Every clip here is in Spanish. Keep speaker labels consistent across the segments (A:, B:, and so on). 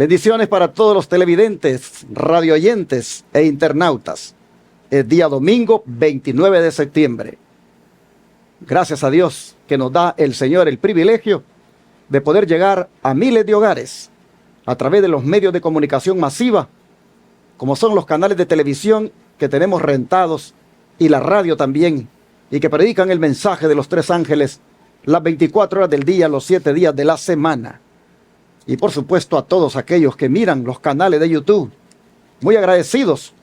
A: Bendiciones para todos los televidentes, radioyentes e internautas. Es día domingo 29 de septiembre. Gracias a Dios que nos da el Señor el privilegio de poder llegar a miles de hogares a través de los medios de comunicación masiva, como son los canales de televisión que tenemos rentados y la radio también, y que predican el mensaje de los tres ángeles las 24 horas del día, los 7 días de la semana. Y por supuesto a todos aquellos que miran los canales de YouTube, muy agradecidos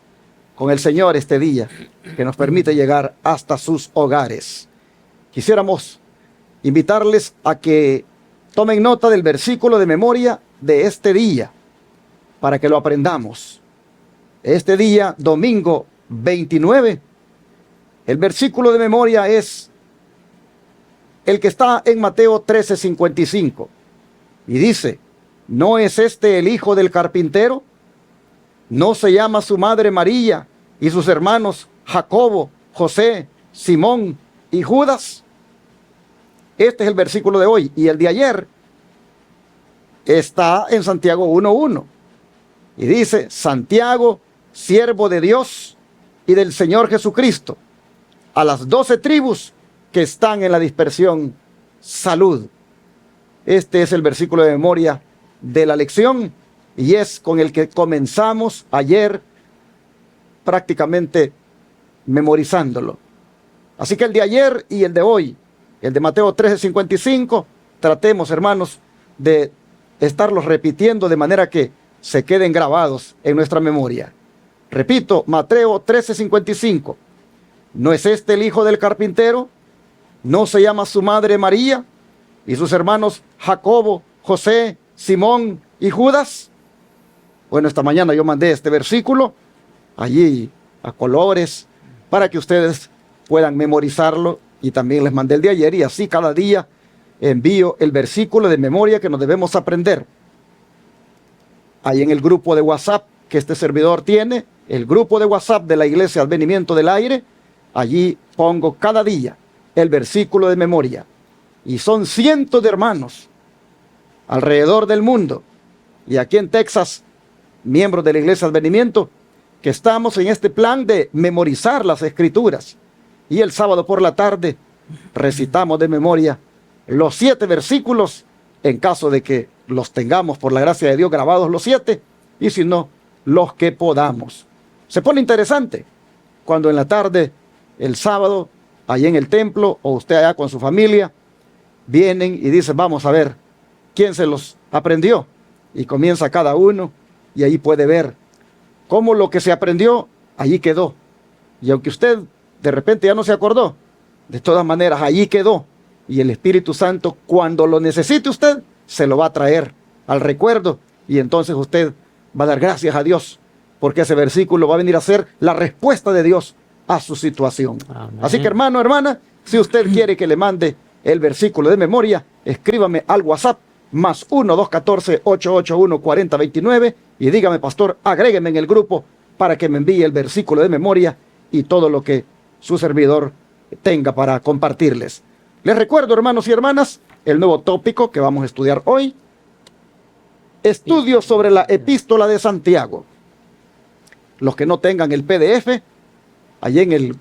A: con el Señor este día que nos permite llegar hasta sus hogares. Quisiéramos invitarles a que tomen nota del versículo de memoria de este día para que lo aprendamos. Este día, domingo 29, el versículo de memoria es el que está en Mateo 13:55 y dice: ¿no es este el hijo del carpintero? ¿No se llama su madre María y sus hermanos Jacobo, José, Simón y Judas? Este es el versículo de hoy, y el de ayer está en Santiago 1:1 y dice: Santiago, siervo de Dios y del Señor Jesucristo, a las 12 tribus que están en la dispersión, salud. Este es el versículo de memoria de la lección y es con el que comenzamos ayer prácticamente memorizándolo. Así que el de ayer y el de hoy, el de Mateo 13:55, tratemos, hermanos, de estarlos repitiendo de manera que se queden grabados en nuestra memoria. Repito, Mateo 13:55. ¿No es este el hijo del carpintero? ¿No se llama su madre María y sus hermanos Jacobo, José, Simón y Judas? Bueno, esta mañana yo mandé este versículo allí a colores para que ustedes puedan memorizarlo, y también les mandé el de ayer, y así cada día envío el versículo de memoria que nos debemos aprender. Ahí en el grupo de WhatsApp que este servidor tiene, el grupo de WhatsApp de la Iglesia Advenimiento del Aire, allí pongo cada día el versículo de memoria. Y son cientos de hermanos alrededor del mundo y aquí en Texas, miembros de la Iglesia Advenimiento, que estamos en este plan de memorizar las Escrituras. Y el sábado por la tarde recitamos de memoria los 7 versículos, en caso de que los tengamos por la gracia de Dios grabados los 7, y si no, los que podamos. Se pone interesante cuando en la tarde, el sábado, allí en el templo, o usted allá con su familia, vienen y dicen: vamos a ver quién se los aprendió. Y comienza cada uno, y ahí puede ver cómo lo que se aprendió, allí quedó. Y aunque usted de repente ya no se acordó, de todas maneras allí quedó. Y el Espíritu Santo, cuando lo necesite usted, se lo va a traer al recuerdo. Y entonces usted va a dar gracias a Dios, porque ese versículo va a venir a ser la respuesta de Dios a su situación. Amén. Así que, hermano, hermana, si usted quiere que le mande el versículo de memoria, escríbame al WhatsApp +1 214 881 4029 y dígame: pastor, agrégueme en el grupo para que me envíe el versículo de memoria y todo lo que su servidor tenga para compartirles. Les recuerdo, hermanos y hermanas, el nuevo tópico que vamos a estudiar hoy: estudio sobre la epístola de Santiago. Los que no tengan el PDF, allí en el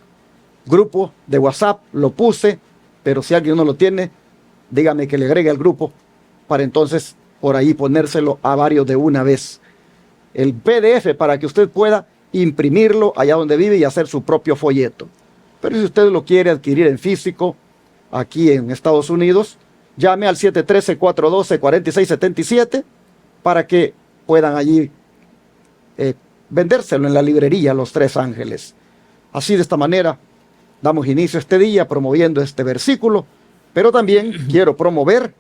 A: grupo de WhatsApp lo puse, pero si alguien no lo tiene, dígame que le agregue al grupo para entonces por ahí ponérselo a varios de una vez. El PDF para que usted pueda imprimirlo allá donde vive y hacer su propio folleto. Pero si usted lo quiere adquirir en físico, aquí en Estados Unidos, llame al 713-412-4677 para que puedan allí vendérselo en la librería Los Tres Ángeles. Así, de esta manera, damos inicio a este día promoviendo este versículo, pero también quiero promover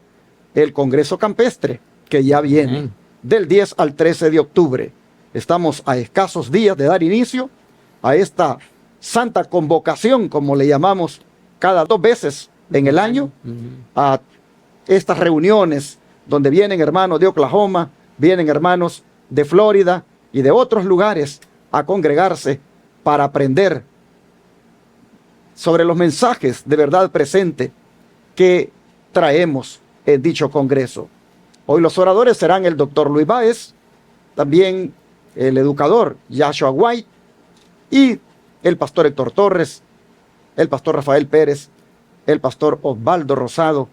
A: el Congreso Campestre, que ya viene, del 10 al 13 de octubre. Estamos a escasos días de dar inicio a esta santa convocación, como le llamamos, cada 2 veces en el año, a estas reuniones donde vienen hermanos de Oklahoma, vienen hermanos de Florida y de otros lugares a congregarse para aprender sobre los mensajes de verdad presente que traemos en dicho congreso. Hoy los oradores serán el doctor Luis Báez, también el educador Joshua White y el pastor Héctor Torres, el pastor Rafael Pérez, el pastor Osvaldo Rosado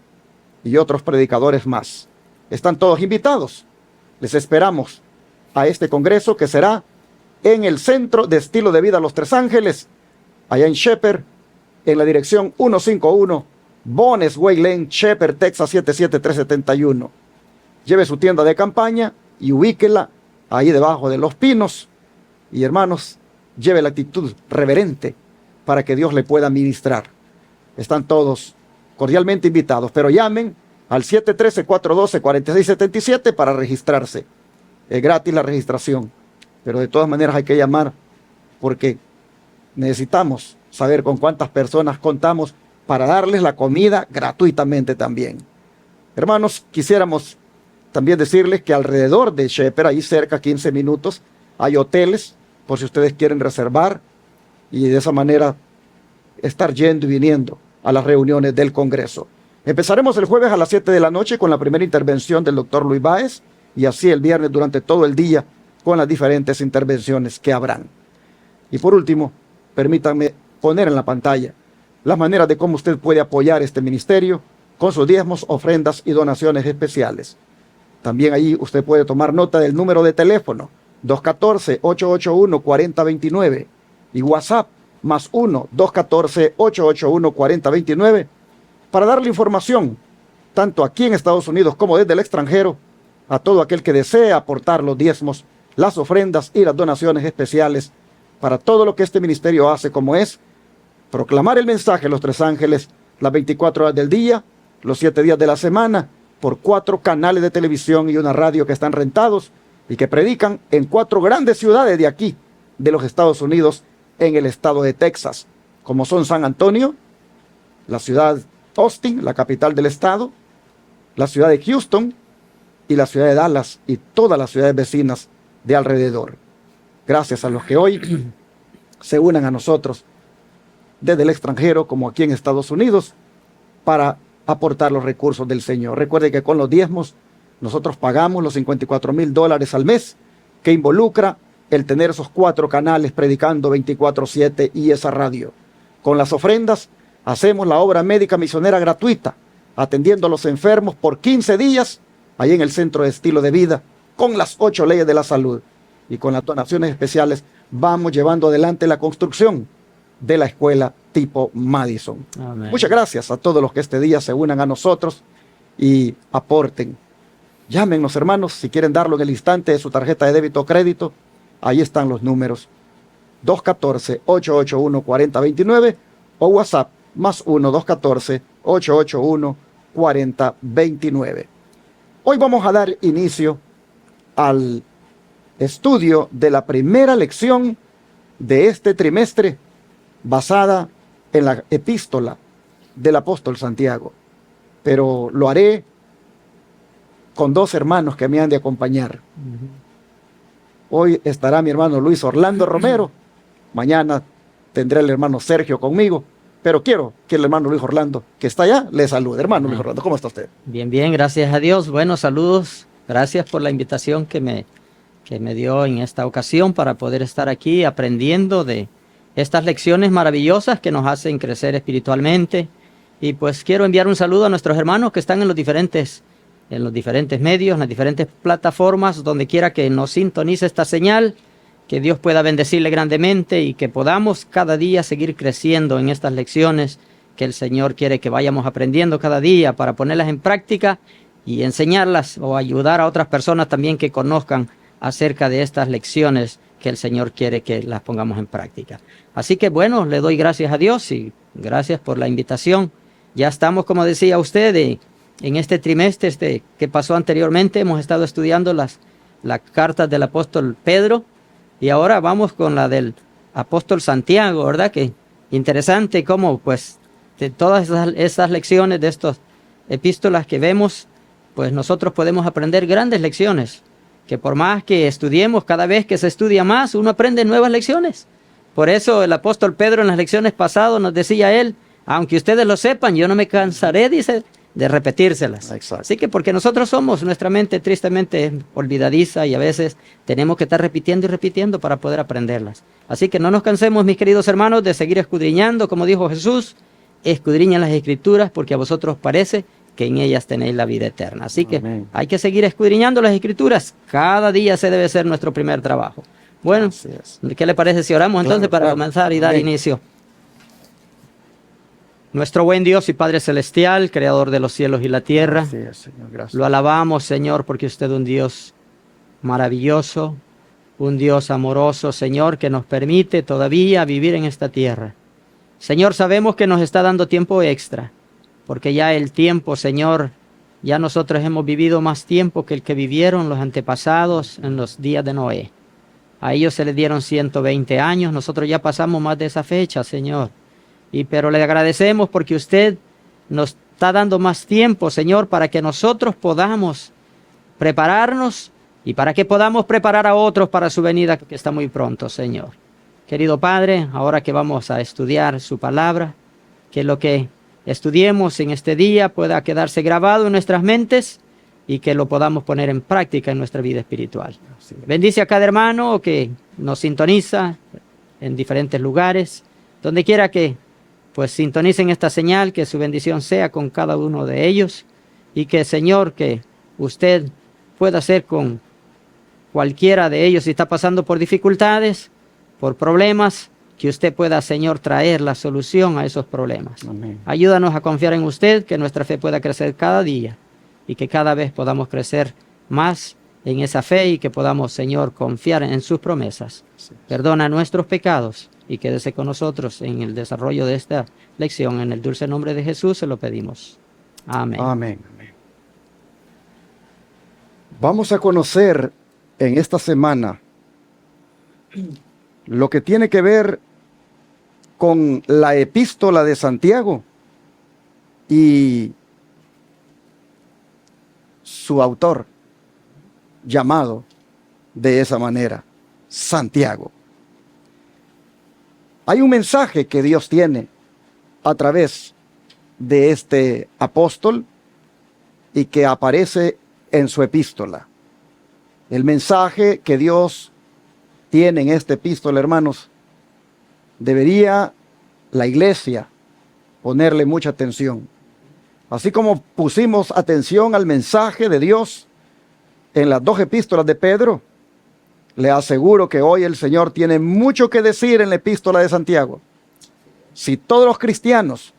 A: y otros predicadores más. Están todos invitados. Les esperamos a este congreso que será en el Centro de Estilo de Vida Los Tres Ángeles, allá en Shepherd, en la dirección 151 Bones Way Lane, Shepherd, Texas 77371. Lleve su tienda de campaña y ubíquela ahí debajo de los pinos. Y hermanos, lleve la actitud reverente para que Dios le pueda ministrar. Están todos cordialmente invitados, pero llamen al 713-412-4677 para registrarse. Es gratis la registración, pero de todas maneras hay que llamar porque necesitamos saber con cuántas personas contamos para darles la comida gratuitamente también. Hermanos, quisiéramos también decirles que alrededor de Shepherd, ahí cerca, 15 minutos, hay hoteles, por si ustedes quieren reservar, y de esa manera estar yendo y viniendo a las reuniones del Congreso. Empezaremos el jueves a las 7 de la noche con la primera intervención del doctor Luis Báez, y así el viernes durante todo el día con las diferentes intervenciones que habrán. Y por último, permítanme poner en la pantalla las maneras de cómo usted puede apoyar este ministerio con sus diezmos, ofrendas y donaciones especiales. También ahí usted puede tomar nota del número de teléfono 214-881-4029 y WhatsApp más 1-214-881-4029 para darle información tanto aquí en Estados Unidos como desde el extranjero a todo aquel que desee aportar los diezmos, las ofrendas y las donaciones especiales para todo lo que este ministerio hace, como es proclamar el mensaje de los Tres Ángeles las 24 horas del día, los 7 días de la semana, por 4 canales de televisión y una radio que están rentados y que predican en 4 grandes ciudades de aquí, de los Estados Unidos, en el estado de Texas, como son San Antonio, la ciudad Austin, la capital del estado, la ciudad de Houston y la ciudad de Dallas y todas las ciudades vecinas de alrededor. Gracias a los que hoy se unan a nosotros desde el extranjero como aquí en Estados Unidos para aportar los recursos del Señor. Recuerde que con los diezmos nosotros pagamos los $54,000 al mes que involucra el tener esos 4 canales predicando 24/7 y esa radio. Con las ofrendas hacemos la obra médica misionera gratuita, atendiendo a los enfermos por 15 días ahí en el Centro de Estilo de Vida con las 8 leyes de la salud. Y con las donaciones especiales vamos llevando adelante la construcción de la escuela tipo Madison. Amén. Muchas gracias a todos los que este día se unan a nosotros y aporten. Llámenos, hermanos, si quieren darlo en el instante de su tarjeta de débito o crédito. Ahí están los números 214-881-4029 o WhatsApp más 1-214-881-4029. Hoy vamos a dar inicio al estudio de la primera lección de este trimestre basada en la epístola del apóstol Santiago. Pero lo haré con 2 hermanos que me han de acompañar. Hoy estará mi hermano Luis Orlando Romero. Mañana tendré el hermano Sergio conmigo. Pero quiero que el hermano Luis Orlando, que está allá, le salude. Hermano Luis Orlando, ¿cómo está usted?
B: Bien, bien, gracias a Dios. Buenos saludos. Gracias por la invitación que me dio en esta ocasión para poder estar aquí aprendiendo de estas lecciones maravillosas que nos hacen crecer espiritualmente. Y pues quiero enviar un saludo a nuestros hermanos que están en los diferentes medios, en las diferentes plataformas, donde quiera que nos sintonice esta señal, que Dios pueda bendecirle grandemente y que podamos cada día seguir creciendo en estas lecciones que el Señor quiere que vayamos aprendiendo cada día para ponerlas en práctica y enseñarlas o ayudar a otras personas también que conozcan acerca de estas lecciones que el Señor quiere que las pongamos en práctica. Así que bueno, le doy gracias a Dios y gracias por la invitación. Ya estamos, como decía usted, en este trimestre que pasó anteriormente, hemos estado estudiando las cartas del apóstol Pedro y ahora vamos con la del apóstol Santiago, ¿verdad? Que interesante cómo pues de todas esas lecciones de estas epístolas que vemos, pues nosotros podemos aprender grandes lecciones, que por más que estudiemos, cada vez que se estudia más, uno aprende nuevas lecciones. Por eso el apóstol Pedro en las lecciones pasadas nos decía él, aunque ustedes lo sepan, yo no me cansaré, dice, de repetírselas.
A: Exacto.
B: Así que porque nosotros somos, nuestra mente tristemente es olvidadiza y a veces tenemos que estar repitiendo y repitiendo para poder aprenderlas. Así que no nos cansemos, mis queridos hermanos, de seguir escudriñando, como dijo Jesús, escudriñan las Escrituras porque a vosotros parece que en ellas tenéis la vida eterna. Así que
A: Amén.
B: hay que seguir escudriñando las Escrituras. Cada día ese debe ser nuestro primer trabajo. Bueno,
A: Así es.
B: ¿qué le parece si oramos entonces
A: Claro,
B: para
A: claro.
B: comenzar y dar
A: Amén.
B: inicio? Nuestro buen Dios y Padre Celestial, Creador de los cielos y la tierra,
A: Así es, Señor. Gracias.
B: lo alabamos, Señor, porque usted es un Dios maravilloso, un Dios amoroso, Señor, que nos permite todavía vivir en esta tierra. Señor, sabemos que nos está dando tiempo extra, porque ya el tiempo, Señor, ya nosotros hemos vivido más tiempo que el que vivieron los antepasados en los días de Noé. A ellos se les dieron 120 años, nosotros ya pasamos más de esa fecha, Señor. Pero le agradecemos porque usted nos está dando más tiempo, Señor, para que nosotros podamos prepararnos y para que podamos preparar a otros para su venida que está muy pronto, Señor. Querido Padre, ahora que vamos a estudiar su palabra, que lo que estudiemos en este día pueda quedarse grabado en nuestras mentes y que lo podamos poner en práctica en nuestra vida espiritual.
A: Así es.
B: Bendice a cada hermano que nos sintoniza en diferentes lugares, donde quiera que pues sintonicen esta señal, que su bendición sea con cada uno de ellos y que, Señor, que usted pueda hacer con cualquiera de ellos si está pasando por dificultades, por problemas, que usted pueda, Señor, traer la solución a esos problemas.
A: Amén.
B: Ayúdanos a confiar en usted, que nuestra fe pueda crecer cada día y que cada vez podamos crecer más en esa fe y que podamos, Señor, confiar en sus promesas.
A: Así es.
B: Perdona nuestros pecados y quédese con nosotros en el desarrollo de esta lección. En el dulce nombre de Jesús se lo pedimos. Amén.
A: Amén. Amén. Vamos a conocer en esta semana lo que tiene que ver con la epístola de Santiago y su autor, llamado de esa manera, Santiago. Hay un mensaje que Dios tiene a través de este apóstol y que aparece en su epístola. El mensaje que Dios tiene en esta epístola, hermanos, debería la iglesia ponerle mucha atención. Así como pusimos atención al mensaje de Dios en las dos epístolas de Pedro, le aseguro que hoy el Señor tiene mucho que decir en la epístola de Santiago. Si todos los cristianos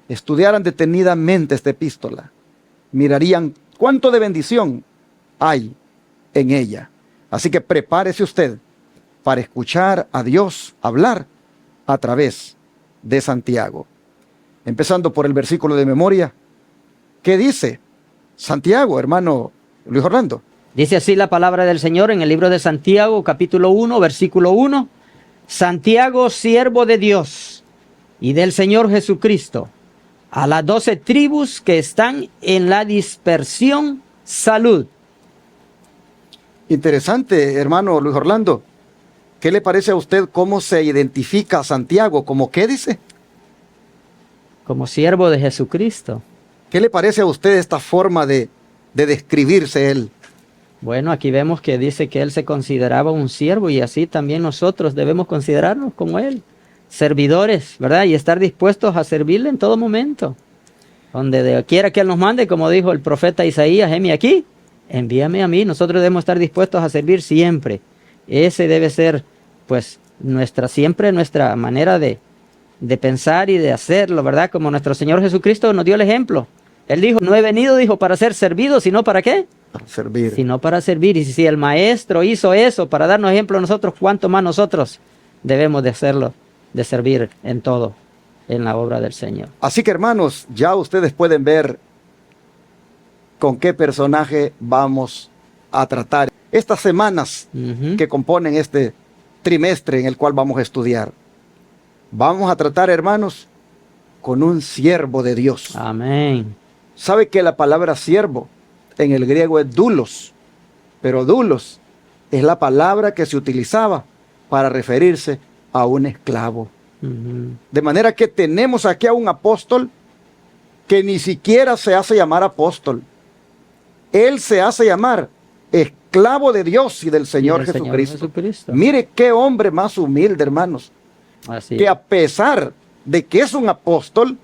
A: estudiaran detenidamente esta epístola, mirarían cuánto de bendición hay en ella. Así que prepárese usted para escuchar a Dios hablar a través de Santiago. Empezando por el versículo de memoria. ¿Qué dice Santiago, hermano Luis Orlando?
B: Dice así la palabra del Señor en el libro de Santiago, capítulo 1, versículo 1. Santiago, siervo de Dios y del Señor Jesucristo, a las 12 tribus que están en la dispersión, salud.
A: Interesante, hermano Luis Orlando. ¿Qué le parece a usted cómo se identifica a Santiago? ¿Cómo qué dice?
B: Como siervo de Jesucristo.
A: ¿Qué le parece a usted esta forma de describirse él?
B: Bueno, aquí vemos que dice que él se consideraba un siervo y así también nosotros debemos considerarnos como él, servidores, ¿verdad? Y estar dispuestos a servirle en todo momento. Donde quiera que él nos mande, como dijo el profeta Isaías, heme aquí, envíame a mí. Nosotros debemos estar dispuestos a servir siempre. Ese debe ser, pues, siempre nuestra manera de pensar y de hacerlo, ¿verdad? Como nuestro Señor Jesucristo nos dio el ejemplo. Él dijo, no he venido, dijo, para ser servido, sino para ¿qué?
A: Para servir.
B: Sino para servir. Y si el Maestro hizo eso para darnos ejemplo a nosotros, ¿cuánto más nosotros debemos de hacerlo, de servir en todo, en la obra del Señor?
A: Así que, hermanos, ya ustedes pueden ver con qué personaje vamos a tratar estas semanas que componen este trimestre en el cual vamos a estudiar. Vamos a tratar, hermanos, con un siervo de Dios.
B: Amén.
A: ¿Sabe que la palabra siervo en el griego es doulos? Pero doulos es la palabra que se utilizaba para referirse a un esclavo. De manera que tenemos aquí a un apóstol que ni siquiera se hace llamar apóstol. Él se hace llamar esclavo de Dios y del Señor Jesucristo. Mire qué hombre más humilde, hermanos.
B: Así
A: que
B: es.
A: a pesar de que es un apóstol,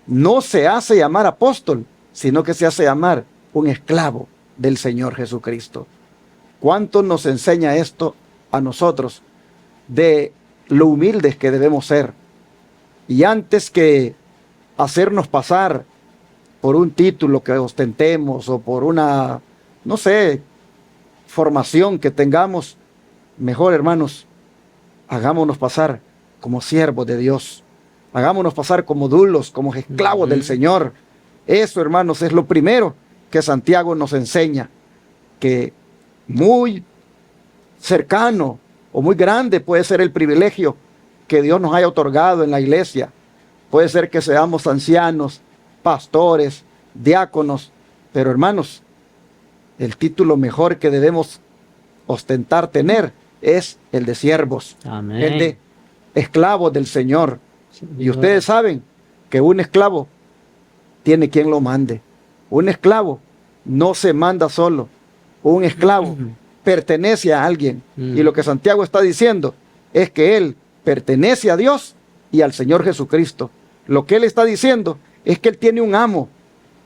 A: no se hace llamar apóstol, sino que se hace llamar un esclavo del Señor Jesucristo. ¿Cuánto nos enseña esto a nosotros de lo humildes que debemos ser? Y antes que hacernos pasar por un título que ostentemos o por una, no sé, formación que tengamos, mejor, hermanos, hagámonos pasar como siervos de Dios. Hagámonos pasar como dulos, como esclavos del Señor. Eso, hermanos, es lo primero que Santiago nos enseña, que muy cercano o muy grande puede ser el privilegio que Dios nos haya otorgado en la iglesia. Puede ser que seamos ancianos, pastores, diáconos, pero hermanos, el título mejor que debemos ostentar, tener, es el de siervos,
B: Amén.
A: el de esclavos del Señor.
B: Sí,
A: Y ustedes saben que un esclavo tiene quien lo mande. Un esclavo no se manda solo. Un esclavo pertenece a alguien. Y lo que Santiago está diciendo es que él pertenece a Dios y al Señor Jesucristo. Lo que él está diciendo es que él tiene un amo,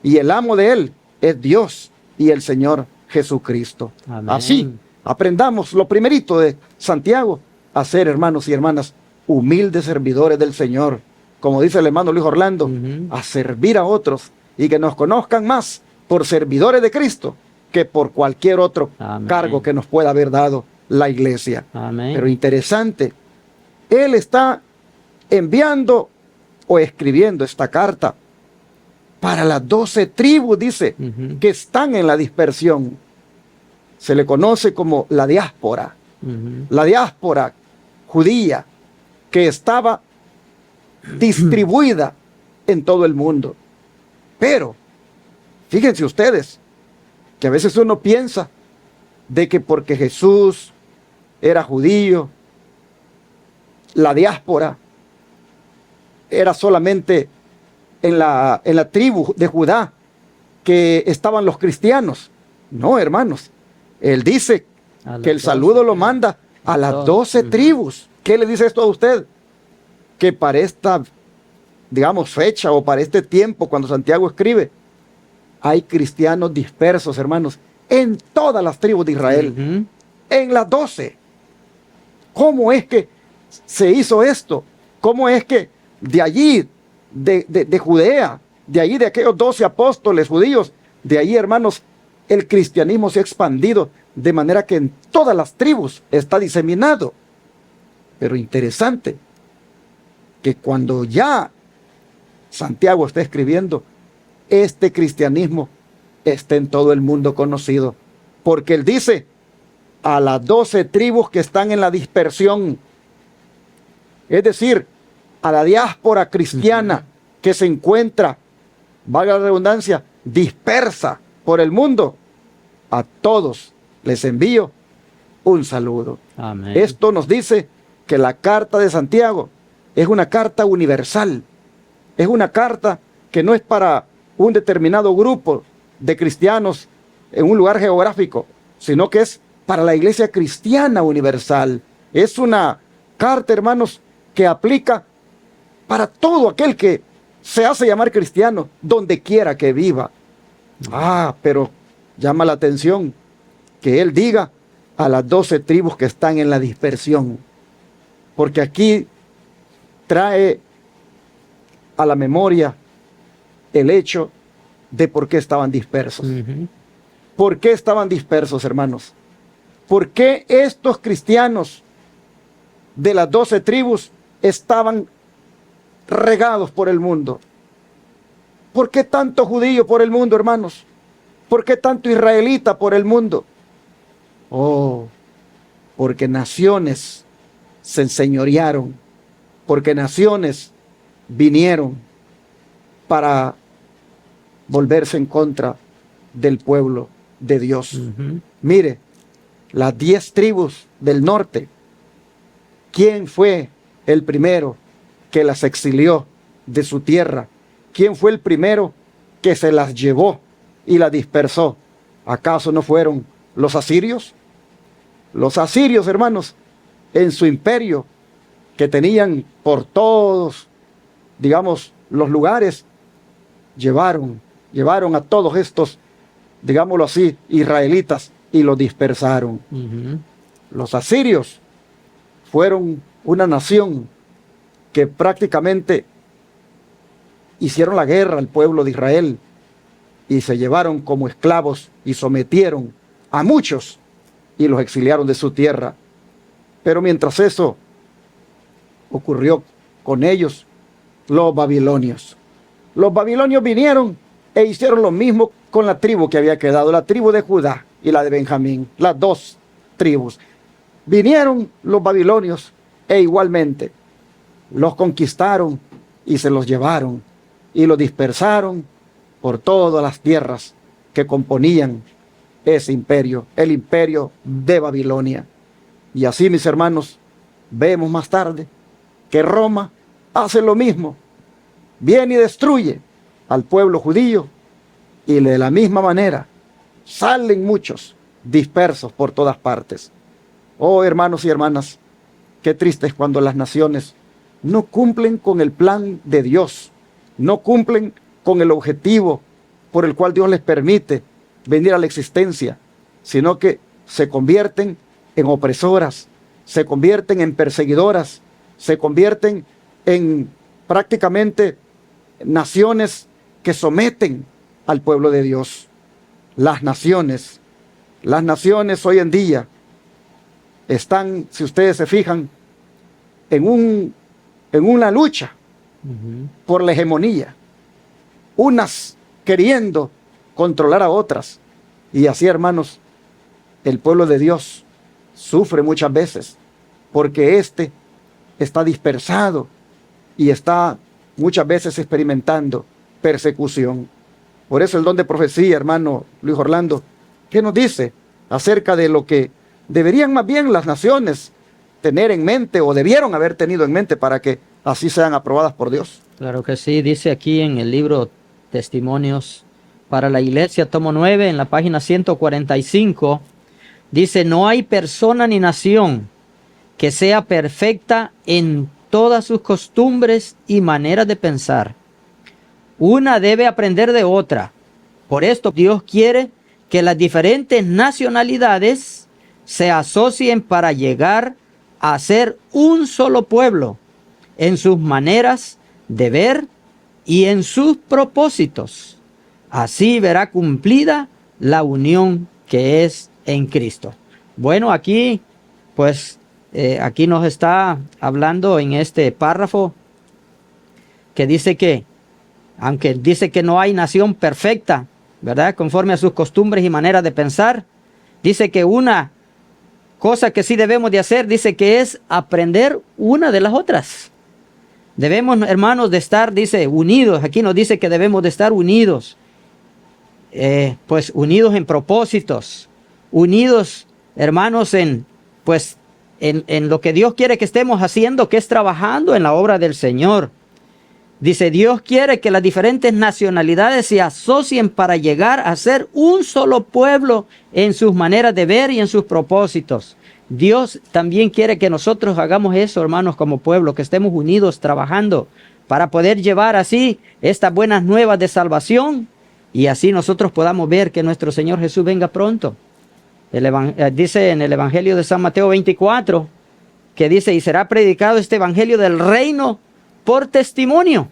A: y el amo de él es Dios y el Señor Jesucristo.
B: Amén.
A: Así aprendamos lo primerito de Santiago, a ser, hermanos y hermanas, humildes servidores del Señor. Como dice el hermano Luis Orlando, a servir a otros y que nos conozcan más por servidores de Cristo que por cualquier otro
B: Amén.
A: cargo que nos pueda haber dado la iglesia.
B: Amén.
A: Pero interesante, él está enviando o escribiendo esta carta para las 12 tribus, dice, que están en la dispersión. Se le conoce como la diáspora judía, que estaba distribuida en todo el mundo. Pero, fíjense ustedes, que a veces uno piensa de que porque Jesús era judío, la diáspora era solamente en la tribu de Judá que estaban los cristianos. No, hermanos. Él dice que el saludo lo manda a las 12 tribus. ¿Qué le dice esto a usted? Que para esta, digamos, fecha o para este tiempo, cuando Santiago escribe, hay cristianos dispersos, hermanos, en todas las tribus de Israel. En las 12. ¿Cómo es que se hizo esto? ¿Cómo es que de allí, de Judea, de allí de aquellos 12 apóstoles judíos, de allí, hermanos, el cristianismo se ha expandido de manera que en todas las tribus está diseminado? Pero interesante que cuando ya Santiago está escribiendo, este cristianismo está en todo el mundo conocido, porque él dice a las 12 tribus que están en la dispersión, es decir, a la diáspora cristiana que se encuentra, valga la redundancia, dispersa por el mundo. A todos les envío un saludo.
B: Amén.
A: Esto nos dice que la carta de Santiago es una carta universal. Es una carta que no es para un determinado grupo de cristianos en un lugar geográfico, sino que es para la iglesia cristiana universal. Es una carta, hermanos, que aplica para todo aquel que se hace llamar cristiano, donde quiera que viva. Pero llama la atención que él diga a las 12 tribus que están en la dispersión, porque aquí trae a la memoria el hecho de por qué estaban dispersos. ¿Por qué estaban dispersos, hermanos? ¿Por qué estos cristianos de las 12 tribus estaban regados por el mundo? ¿Por qué tanto judío por el mundo, hermanos? ¿Por qué tanto israelita por el mundo? Porque naciones se enseñorearon, porque naciones vinieron para volverse en contra del pueblo de Dios. Mire, las 10 tribus del norte, ¿quién fue el primero que las exilió de su tierra ¿quién fue el primero que se las llevó y las dispersó? ¿Acaso no fueron los asirios? Los asirios, hermanos, en su imperio, que tenían por todos, digamos, los lugares, llevaron a todos estos, digámoslo así, israelitas, y los dispersaron. Los asirios fueron una nación que prácticamente hicieron la guerra al pueblo de Israel y se llevaron como esclavos y sometieron a muchos y los exiliaron de su tierra. Pero mientras eso ocurrió con ellos, los babilonios vinieron e hicieron lo mismo con la tribu que había quedado, la tribu de Judá y la de Benjamín, las dos tribus. Vinieron los babilonios e igualmente los conquistaron y se los llevaron y los dispersaron por todas las tierras que componían ese imperio, el imperio de Babilonia. Y así, mis hermanos, vemos más tarde que Roma hace lo mismo, viene y destruye al pueblo judío y de la misma manera salen muchos dispersos por todas partes. Oh, hermanos y hermanas, qué triste es cuando las naciones no cumplen con el plan de Dios, no cumplen con el objetivo por el cual Dios les permite venir a la existencia, sino que se convierten en opresoras, se convierten en perseguidoras, se convierten en prácticamente naciones que someten al pueblo de Dios. Las naciones hoy en día están, si ustedes se fijan, en una lucha por la hegemonía, unas queriendo controlar a otras. Y así, hermanos, el pueblo de Dios sufre muchas veces porque éste está dispersado y está muchas veces experimentando persecución. Por eso el don de profecía, hermano Luis Orlando, ¿qué nos dice acerca de lo que deberían más bien las naciones tener en mente o debieron haber tenido en mente para que así sean aprobadas por Dios?
B: Claro que sí, dice aquí en el libro Testimonios para la Iglesia, tomo 9, en la página 145, dice: no hay persona ni nación que sea perfecta en todas sus costumbres y maneras de pensar. Una debe aprender de otra. Por esto Dios quiere que las diferentes nacionalidades se asocien para llegar a ser un solo pueblo en sus maneras de ver y en sus propósitos. Así verá cumplida la unión que es en Cristo. Bueno, aquí pues aquí nos está hablando en este párrafo que dice que, aunque dice que no hay nación perfecta, ¿verdad?, conforme a sus costumbres y maneras de pensar, dice que una cosa que sí debemos de hacer, dice que es aprender una de las otras. Debemos, hermanos, de estar, dice, unidos. Aquí nos dice que debemos de estar unidos. Pues unidos en propósitos, unidos, hermanos, en lo que Dios quiere que estemos haciendo, que es trabajando en la obra del Señor. Dice, Dios quiere que las diferentes nacionalidades se asocien para llegar a ser un solo pueblo en sus maneras de ver y en sus propósitos. Dios también quiere que nosotros hagamos eso, hermanos, como pueblo, que estemos unidos trabajando para poder llevar así estas buenas nuevas de salvación y así nosotros podamos ver que nuestro Señor Jesús venga pronto. Dice en el Evangelio de San Mateo 24, que dice, y será predicado este Evangelio del reino por testimonio.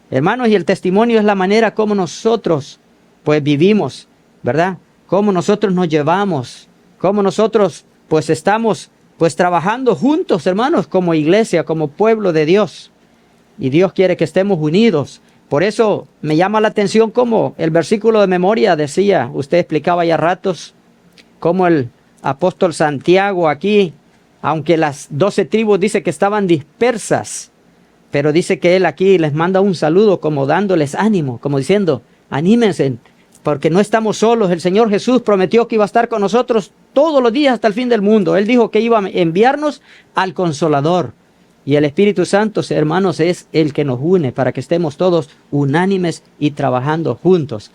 B: Hermanos, y el testimonio es la manera como nosotros pues vivimos, ¿verdad? Cómo nosotros nos llevamos, cómo nosotros pues estamos pues trabajando juntos, hermanos, como iglesia, como pueblo de Dios. Y Dios quiere que estemos unidos. Por eso me llama la atención como el versículo de memoria decía, usted explicaba ya ratos, como el apóstol Santiago aquí, aunque las 12 tribus dice que estaban dispersas, pero dice que él aquí les manda un saludo como dándoles ánimo, como diciendo, anímense, porque no estamos solos. El Señor Jesús prometió que iba a estar con nosotros todos los días hasta el fin del mundo. Él dijo que iba a enviarnos al Consolador. Y el Espíritu Santo, hermanos, es el que nos une para que estemos todos unánimes y trabajando juntos.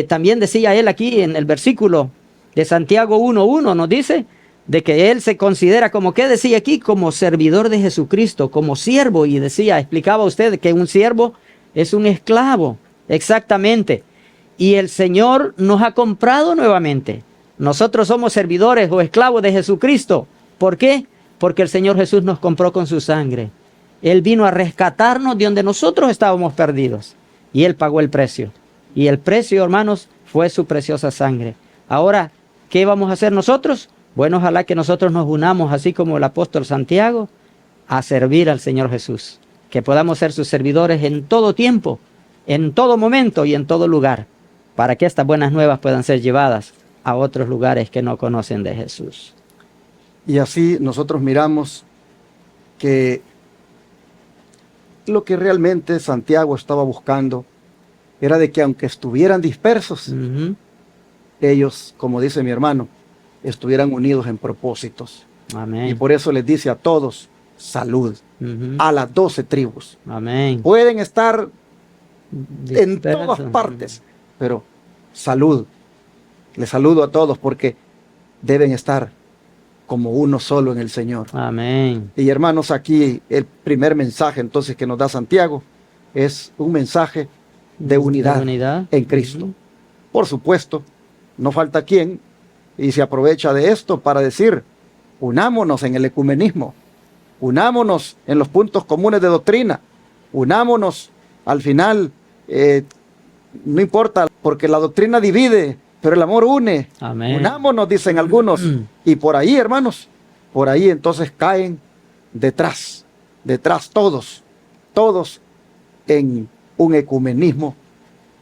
B: También decía él aquí en el versículo de Santiago 1:1, nos dice de que él se considera como, ¿qué decía aquí? Como servidor de Jesucristo, como siervo. Y decía, explicaba usted que un siervo es un esclavo, exactamente. Y el Señor nos ha comprado nuevamente. Nosotros somos servidores o esclavos de Jesucristo. ¿Por qué? Porque el Señor Jesús nos compró con su sangre. Él vino a rescatarnos de donde nosotros estábamos perdidos. Y Él pagó el precio. Y el precio, hermanos, fue su preciosa sangre. Ahora, ¿qué vamos a hacer nosotros? Bueno, ojalá que nosotros nos unamos, así como el apóstol Santiago, a servir al Señor Jesús. Que podamos ser sus servidores en todo tiempo, en todo momento y en todo lugar, para que estas buenas nuevas puedan ser llevadas a otros lugares que no conocen de Jesús.
A: Y así nosotros miramos que lo que realmente Santiago estaba buscando era de que aunque estuvieran dispersos, ellos, como dice mi hermano, estuvieran unidos en propósitos.
B: Amén.
A: Y por eso les dice a todos, salud, a las 12 tribus.
B: Amén.
A: Pueden estar en
B: Dispersos.
A: todas partes, pero salud. Les saludo a todos porque deben estar como uno solo en el Señor.
B: Amén.
A: Y hermanos, aquí el primer mensaje entonces que nos da Santiago es un mensaje de unidad en Cristo. Por supuesto, no falta quien y se aprovecha de esto para decir, unámonos en el ecumenismo, unámonos en los puntos comunes de doctrina, unámonos al final, no importa, porque la doctrina divide, pero el amor une.
B: Amén.
A: Unámonos, dicen algunos. Y por ahí, hermanos, por ahí entonces caen detrás todos en un ecumenismo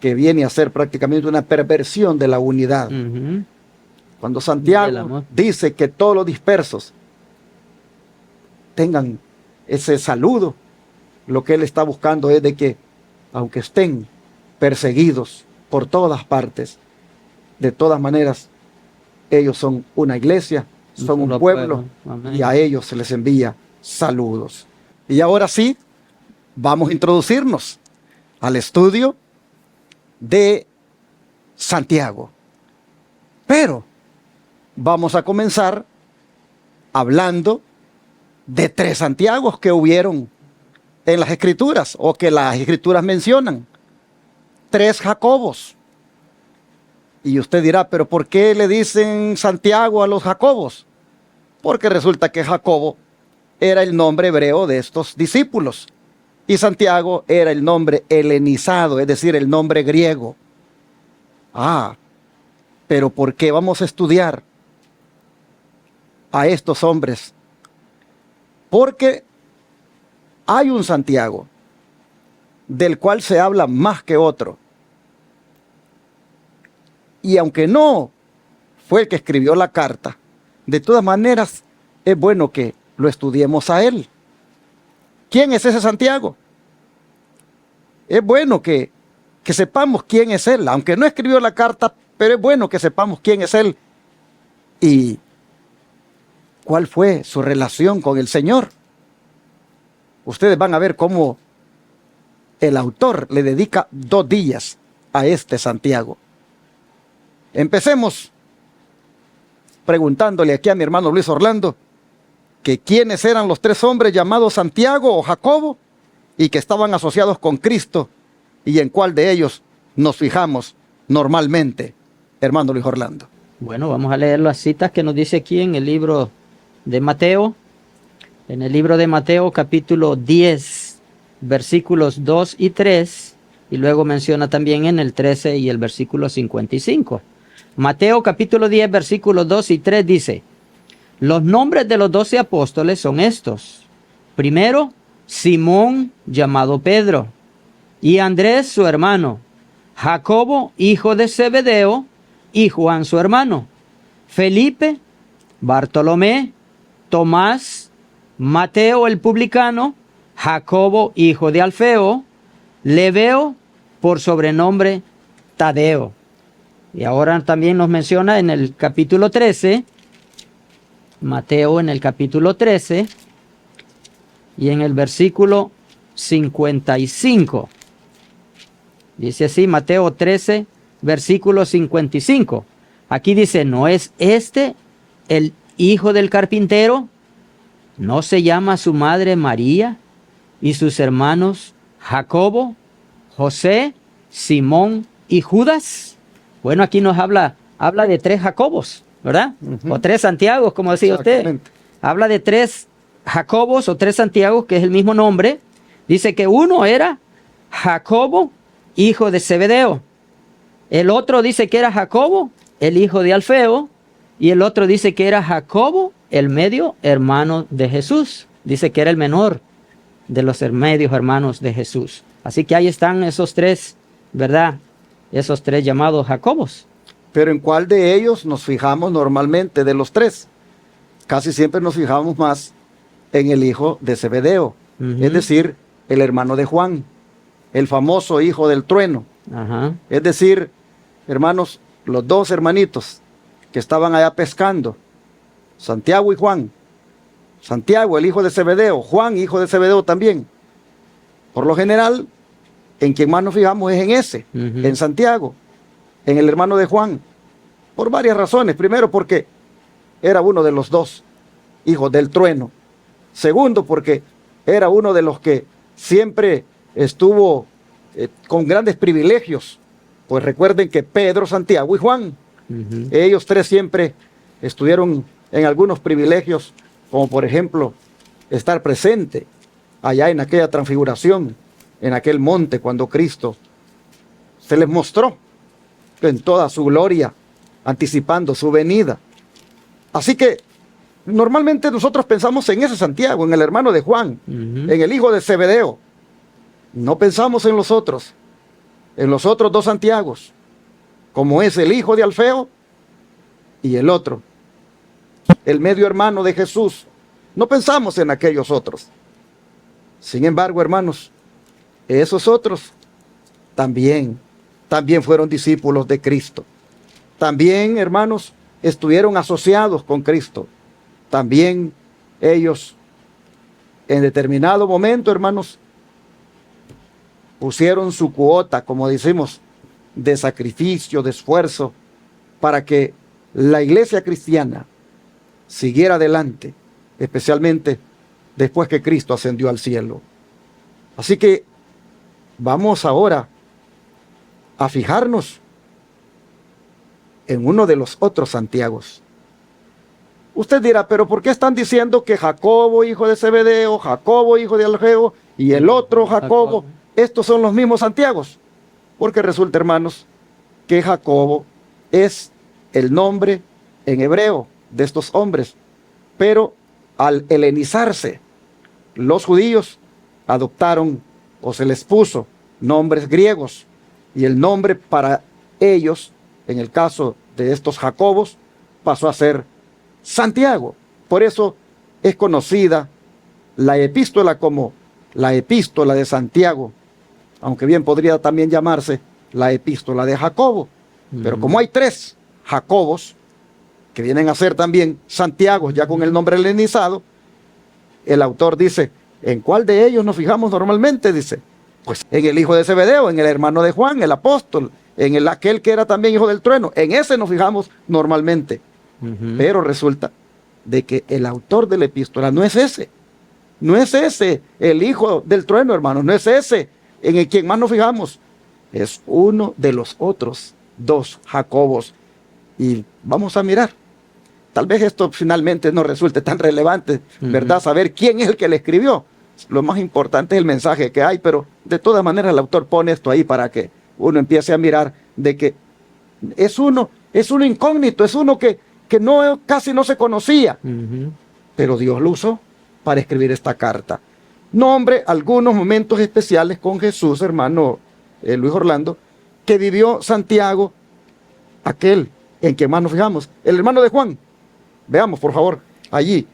A: que viene a ser prácticamente una perversión de la unidad. Cuando Santiago dice que todos los dispersos tengan ese saludo, lo que él está buscando es de que, aunque estén perseguidos por todas partes, de todas maneras, ellos son una iglesia, son un pueblo, y a ellos se les envía saludos. Y ahora sí, vamos a introducirnos al estudio de Santiago. Pero vamos a comenzar hablando de 3 Santiagos que hubieron en las Escrituras, o que las Escrituras mencionan. 3 Jacobos. Y usted dirá, ¿pero por qué le dicen Santiago a los Jacobos? Porque resulta que Jacobo era el nombre hebreo de estos discípulos. Y Santiago era el nombre helenizado, es decir, el nombre griego. Pero ¿por qué vamos a estudiar a estos hombres? Porque hay un Santiago del cual se habla más que otro. Y aunque no fue el que escribió la carta, de todas maneras es bueno que lo estudiemos a él. ¿Quién es ese Santiago? Es bueno que sepamos quién es él, aunque no escribió la carta, pero es bueno que sepamos quién es él y cuál fue su relación con el Señor. Ustedes van a ver cómo el autor le dedica 2 días a este Santiago. Empecemos preguntándole aquí a mi hermano Luis Orlando que quiénes eran los 3 hombres llamados Santiago o Jacobo y que estaban asociados con Cristo y en cuál de ellos nos fijamos normalmente, hermano Luis Orlando.
B: Bueno, vamos a leer las citas que nos dice aquí en el libro de Mateo. En el libro de Mateo capítulo 10, versículos 2 y 3, y luego menciona también en el 13 y el versículo 55. Mateo capítulo 10, versículos 2 y 3 dice, los nombres de los 12 apóstoles son estos. Primero, Simón, llamado Pedro, y Andrés, su hermano, Jacobo, hijo de Zebedeo, y Juan, su hermano, Felipe, Bartolomé, Tomás, Mateo el publicano, Jacobo, hijo de Alfeo, Lebeo, por sobrenombre Tadeo. Y ahora también nos menciona en el capítulo 13, Mateo en el capítulo 13, y en el versículo 55. Dice así, Mateo 13, versículo 55. Aquí dice, ¿no es este el hijo del carpintero? ¿No se llama su madre María y sus hermanos Jacobo, José, Simón y Judas? Bueno, aquí nos habla de 3 Jacobos, ¿verdad? O 3 Santiagos, como decía usted. Habla de 3 Jacobos o 3 Santiagos, que es el mismo nombre. Dice que uno era Jacobo, hijo de Zebedeo. El otro dice que era Jacobo, el hijo de Alfeo. Y el otro dice que era Jacobo, el medio hermano de Jesús. Dice que era el menor de los medios hermanos de Jesús. Así que ahí están esos 3, ¿verdad? Esos 3 llamados Jacobos.
A: Pero ¿en cuál de ellos nos fijamos normalmente de los 3? Casi siempre nos fijamos más en el hijo de Zebedeo, es decir, el hermano de Juan, el famoso hijo del trueno. Es decir, hermanos, los 2 hermanitos que estaban allá pescando, Santiago y Juan. Santiago, el hijo de Zebedeo, Juan, hijo de Zebedeo también. Por lo general, en quien más nos fijamos es en ese, en Santiago, en el hermano de Juan, por varias razones. Primero, porque era uno de los 2 hijos del trueno. Segundo, porque era uno de los que siempre estuvo con grandes privilegios. Pues recuerden que Pedro, Santiago y Juan, ellos 3 siempre estuvieron en algunos privilegios, como por ejemplo, estar presente allá en aquella transfiguración, en aquel monte, cuando Cristo se les mostró en toda su gloria, anticipando su venida. Así que normalmente nosotros pensamos en ese Santiago, en el hermano de Juan, en el hijo de Zebedeo. No pensamos en los otros 2 Santiagos, como es el hijo de Alfeo y el otro, el medio hermano de Jesús. No pensamos en aquellos otros. Sin embargo, hermanos, esos otros también fueron discípulos de Cristo. También, hermanos, estuvieron asociados con Cristo. También ellos, en determinado momento, hermanos, pusieron su cuota, como decimos, de sacrificio, de esfuerzo, para que la iglesia cristiana siguiera adelante, especialmente después que Cristo ascendió al cielo. Así que vamos ahora a fijarnos en uno de los otros Santiagos. Usted dirá, pero ¿por qué están diciendo que Jacobo, hijo de Zebedeo, Jacobo, hijo de Alfeo, y el otro Jacobo, estos son los mismos Santiagos? Porque resulta, hermanos, que Jacobo es el nombre en hebreo de estos hombres, pero al helenizarse, los judíos adoptaron o se les puso nombres griegos, y el nombre para ellos, en el caso de estos Jacobos, pasó a ser Santiago. Por eso es conocida la epístola como la epístola de Santiago, aunque bien podría también llamarse la epístola de Jacobo. Pero como hay 3 Jacobos, que vienen a ser también Santiago, ya con el nombre helenizado, el autor dice, ¿en cuál de ellos nos fijamos normalmente? Dice, pues en el hijo de Zebedeo, en el hermano de Juan, el apóstol, en aquel que era también hijo del trueno. En ese nos fijamos normalmente. Pero resulta de que el autor de la epístola no es ese. No es ese el hijo del trueno, hermanos. No es ese en el quien más nos fijamos. Es uno de los otros 2 Jacobos. Y vamos a mirar. Tal vez esto finalmente no resulte tan relevante, ¿verdad? Saber quién es el que le escribió. Lo más importante es el mensaje que hay, pero de todas maneras el autor pone esto ahí para que uno empiece a mirar de que es uno incógnito, es uno que no, casi no se conocía, pero Dios lo usó para escribir esta carta. Nombre algunos momentos especiales con Jesús, hermano Luis Orlando, que vivió Santiago, aquel en que más nos fijamos, el hermano de Juan. Veamos, por favor, allí,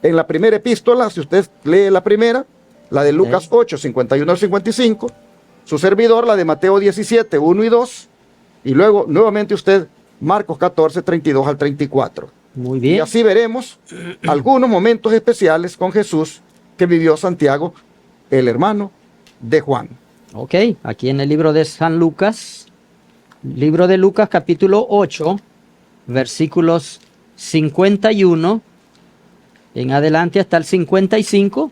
A: en la primera epístola, si usted lee la primera, la de Lucas 8, 51 al 55, su servidor, la de Mateo 17, 1 y 2, y luego, nuevamente usted, Marcos 14, 32 al 34.
B: Muy bien.
A: Y así veremos algunos momentos especiales con Jesús que vivió Santiago, el hermano de Juan.
B: Ok, aquí en el libro de San Lucas, libro de Lucas capítulo 8, versículos 51 en adelante hasta el 55.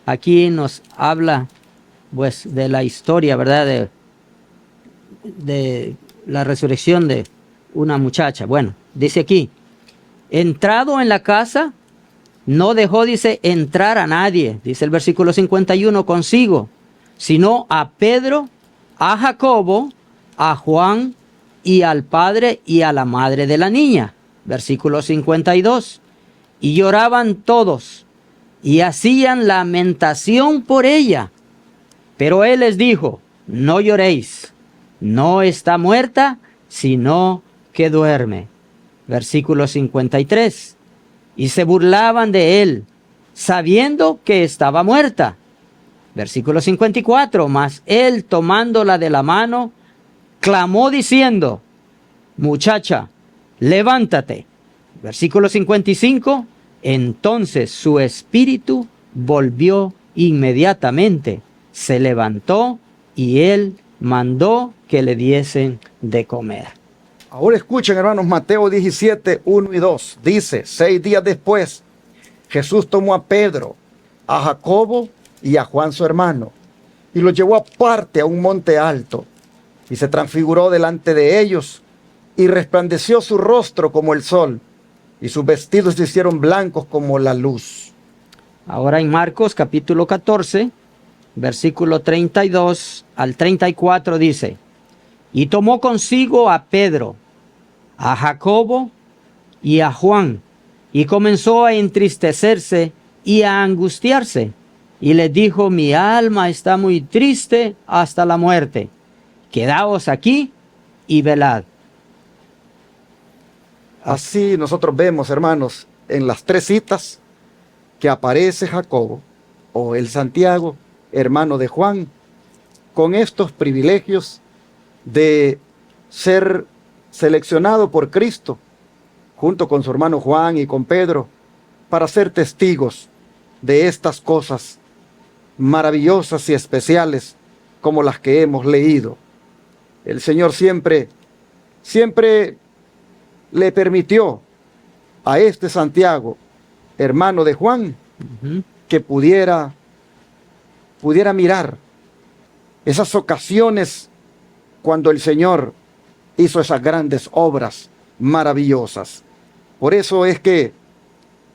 B: Aquí nos habla pues de la historia, ¿verdad? De la resurrección de una muchacha. Bueno, dice aquí, entrado en la casa, no dejó, dice, entrar a nadie, dice el versículo 51, consigo, sino a Pedro, a Jacobo, a Juan y al padre y a la madre de la niña. Versículo 52. Y lloraban todos y hacían lamentación por ella. Pero él les dijo, no lloréis, no está muerta, sino que duerme. Versículo 53. Y se burlaban de él, sabiendo que estaba muerta. Versículo 54. Mas él, tomándola de la mano, clamó diciendo, muchacha, levántate. Versículo 55. Entonces su espíritu volvió inmediatamente, se levantó y él mandó que le diesen de comer.
A: Ahora escuchen, hermanos, Mateo 17, 1 y 2. Dice, 6 días después, Jesús tomó a Pedro, a Jacobo y a Juan su hermano, y los llevó aparte a un monte alto, y se transfiguró delante de ellos, y resplandeció su rostro como el sol, y sus vestidos se hicieron blancos como la luz.
B: Ahora en Marcos capítulo 14, versículo 32 al 34 dice, y tomó consigo a Pedro, a Jacobo y a Juan, y comenzó a entristecerse y a angustiarse, y les dijo, mi alma está muy triste hasta la muerte, quedaos aquí y velad.
A: Así nosotros vemos, hermanos, en las 3 citas que aparece Jacobo o el Santiago, hermano de Juan, con estos privilegios de ser seleccionado por Cristo, junto con su hermano Juan y con Pedro, para ser testigos de estas cosas maravillosas y especiales como las que hemos leído. El Señor siempre le permitió a este Santiago, hermano de Juan, que pudiera mirar esas ocasiones cuando el Señor hizo esas grandes obras maravillosas. Por eso es que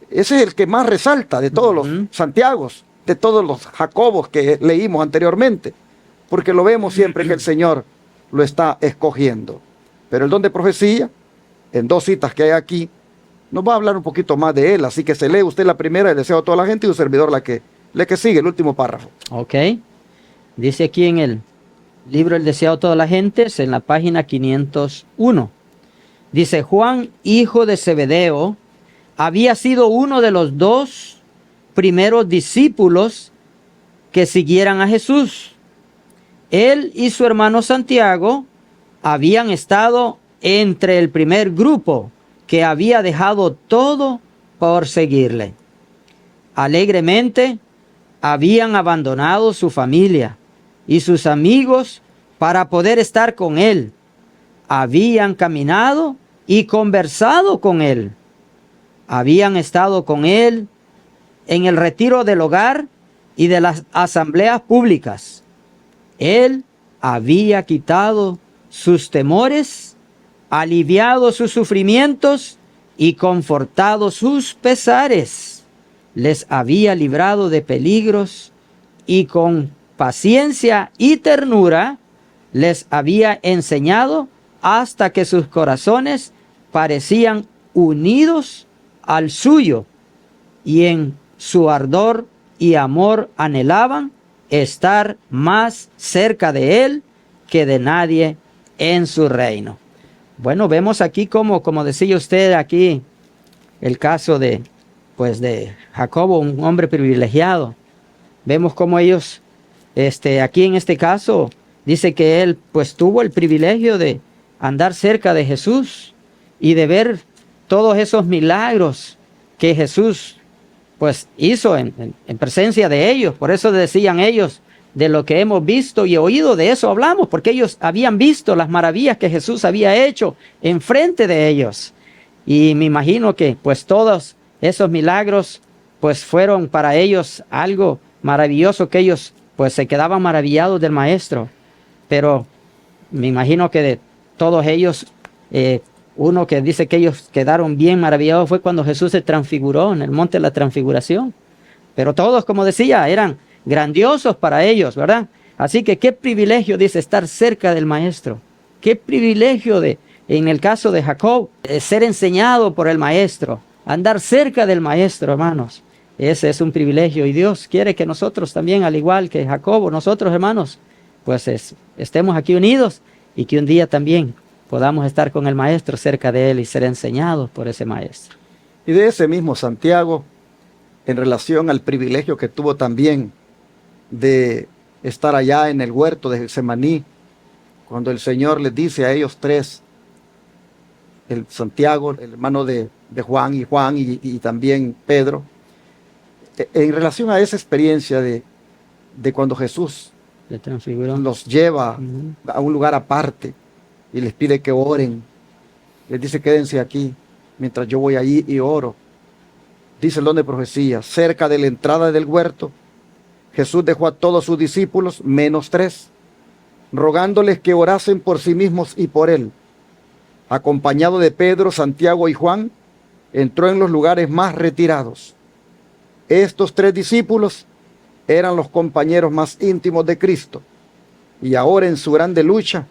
A: ese es el que más resalta de todos los Santiagos, de todos los Jacobos que leímos anteriormente, porque lo vemos siempre que el Señor lo está escogiendo. Pero el don de profecía, en 2 citas que hay aquí, nos va a hablar un poquito más de él, así que se lee usted la primera, el deseo a toda la gente, y un servidor la que sigue, el último párrafo.
B: Ok, dice aquí en el libro El deseado a toda la gente, en la página 501, dice, Juan, hijo de Zebedeo, había sido uno de los 2 primeros discípulos que siguieran a Jesús. Él y su hermano Santiago habían estado entre el primer grupo que había dejado todo por seguirle. Alegremente habían abandonado su familia y sus amigos para poder estar con él. Habían caminado y conversado con él. Habían estado con él en el retiro del hogar y de las asambleas públicas. Él había quitado sus temores, aliviado sus sufrimientos y confortado sus pesares. Les había librado de peligros y con paciencia y ternura les había enseñado hasta que sus corazones parecían unidos al suyo y en su ardor y amor anhelaban estar más cerca de él que de nadie en su reino. Bueno, vemos aquí como decía usted aquí, el caso de Jacobo, un hombre privilegiado. Vemos como ellos, aquí en este caso, dice que él pues tuvo el privilegio de andar cerca de Jesús y de ver todos esos milagros que Jesús pues hizo en presencia de ellos. Por eso decían ellos, de lo que hemos visto y oído, de eso hablamos, porque ellos habían visto las maravillas que Jesús había hecho enfrente de ellos. Y me imagino que pues todos esos milagros pues fueron para ellos algo maravilloso, que ellos pues se quedaban maravillados del Maestro. Pero me imagino que de todos ellos, uno que dice que ellos quedaron bien maravillados fue cuando Jesús se transfiguró en el monte de la transfiguración. Pero todos, como decía, eran grandiosos para ellos, ¿verdad? Así que qué privilegio, dice, estar cerca del Maestro. Qué privilegio en el caso de Jacob, ser enseñado por el Maestro, andar cerca del Maestro, hermanos. Ese es un privilegio y Dios quiere que nosotros también, al igual que Jacob, nosotros, hermanos, pues estemos aquí unidos y que un día también podamos estar con el Maestro, cerca de Él y ser enseñados por ese Maestro.
A: Y de ese mismo Santiago, en relación al privilegio que tuvo también de estar allá en el huerto de Getsemaní, cuando el Señor les dice a ellos tres, el Santiago, el hermano de Juan y también Pedro, en relación a esa experiencia de cuando Jesús los lleva a un lugar aparte y les pide que oren, les dice quédense aquí mientras yo voy allí y oro. Dice el don de profecía, cerca de la entrada del huerto, Jesús dejó a todos sus discípulos, menos 3, rogándoles que orasen por sí mismos y por él. Acompañado de Pedro, Santiago y Juan, entró en los lugares más retirados. Estos 3 discípulos eran los compañeros más íntimos de Cristo, y ahora en su grande lucha,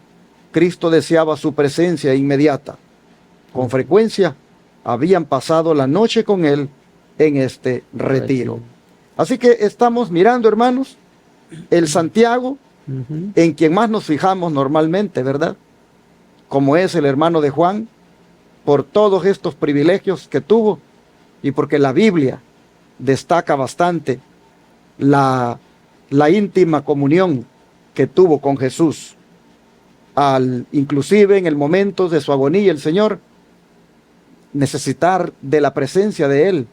A: Cristo deseaba su presencia inmediata. Con frecuencia, habían pasado la noche con él en este retiro. Así que estamos mirando, hermanos, el Santiago, en quien más nos fijamos normalmente, ¿verdad? Como es el hermano de Juan, por todos estos privilegios que tuvo y porque la Biblia destaca bastante la íntima comunión que tuvo con Jesús. Inclusive en el momento de su agonía, el Señor necesitar de la presencia de Él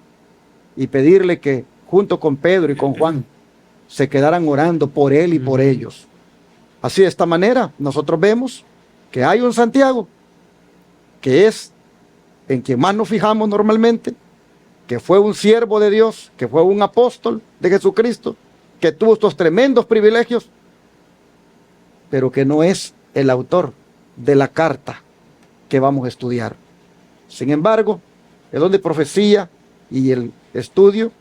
A: y pedirle que junto con Pedro y con Juan se quedaran orando por Él y por ellos. Así, de esta manera, nosotros vemos que hay un Santiago, que es en quien más nos fijamos normalmente, que fue un siervo de Dios, que fue un apóstol de Jesucristo, que tuvo estos tremendos privilegios, pero que no es el autor de la carta que vamos a estudiar. Sin embargo, el don de profecía y el estudio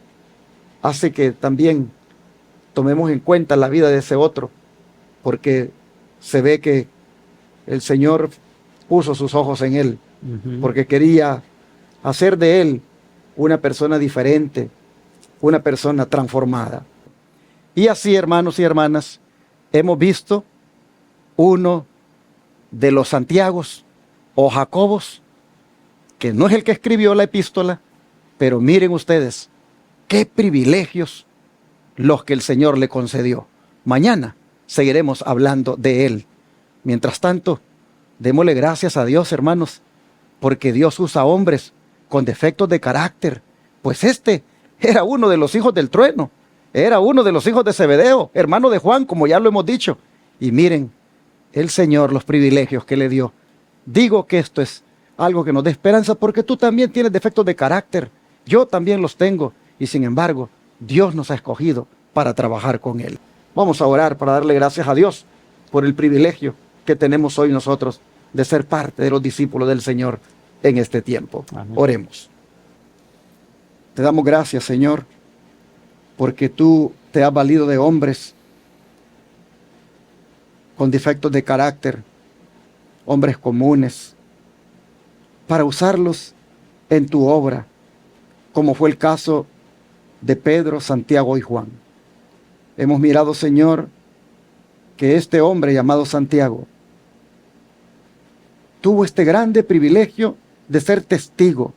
A: hace que también tomemos en cuenta la vida de ese otro, porque se ve que el Señor puso sus ojos en él, porque quería hacer de él una persona diferente, una persona transformada. Y así, hermanos y hermanas, hemos visto uno de los Santiagos o Jacobos, que no es el que escribió la epístola, pero miren ustedes, qué privilegios los que el Señor le concedió. Mañana seguiremos hablando de él. Mientras tanto, démosle gracias a Dios, hermanos, porque Dios usa hombres con defectos de carácter. Pues este era uno de los hijos del trueno, era uno de los hijos de Zebedeo, hermano de Juan, como ya lo hemos dicho. Y miren, el Señor, los privilegios que le dio. Digo que esto es algo que nos da esperanza, porque tú también tienes defectos de carácter, yo también los tengo, y sin embargo, Dios nos ha escogido para trabajar con Él. Vamos a orar para darle gracias a Dios por el privilegio que tenemos hoy nosotros de ser parte de los discípulos del Señor en este tiempo. Amén. Oremos. Te damos gracias, Señor, porque tú te has valido de hombres con defectos de carácter, hombres comunes, para usarlos en tu obra, como fue el caso de Pedro, Santiago y Juan. Hemos mirado, Señor, que este hombre llamado Santiago tuvo este grande privilegio de ser testigo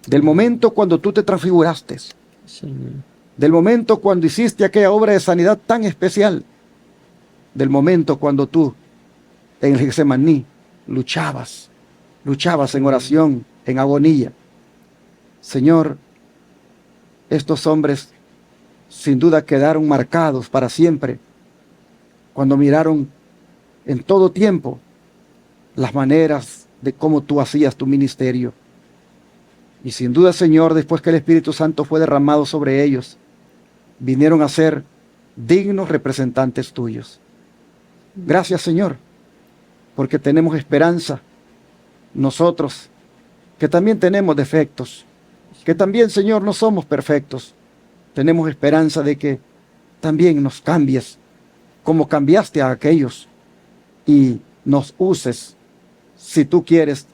A: del momento cuando tú te transfiguraste, Señor, del momento cuando hiciste aquella obra de sanidad tan especial, del momento cuando tú en el Getsemaní luchabas en oración, en agonía. Señor, estos hombres sin duda quedaron marcados para siempre cuando miraron en todo tiempo las maneras de cómo tú hacías tu ministerio. Y sin duda, Señor, después que el Espíritu Santo fue derramado sobre ellos, vinieron a ser dignos representantes tuyos. Gracias, Señor, porque tenemos esperanza. Nosotros, que también tenemos defectos, que también, Señor, no somos perfectos, tenemos esperanza de que también nos cambies como cambiaste a aquellos y nos uses, si tú quieres,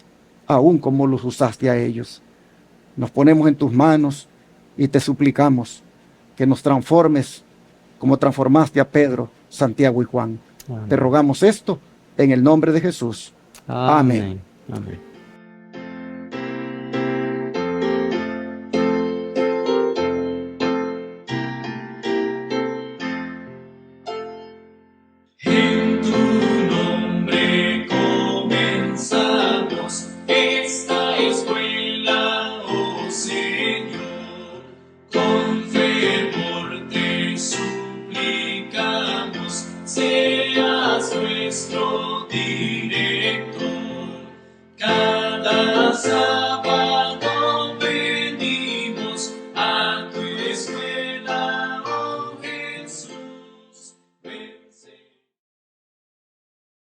A: aún como los usaste a ellos. Nos ponemos en tus manos y te suplicamos que nos transformes como transformaste a Pedro, Santiago y Juan.
B: Amén.
A: Te rogamos esto en el nombre de Jesús. Amén.
B: Amén.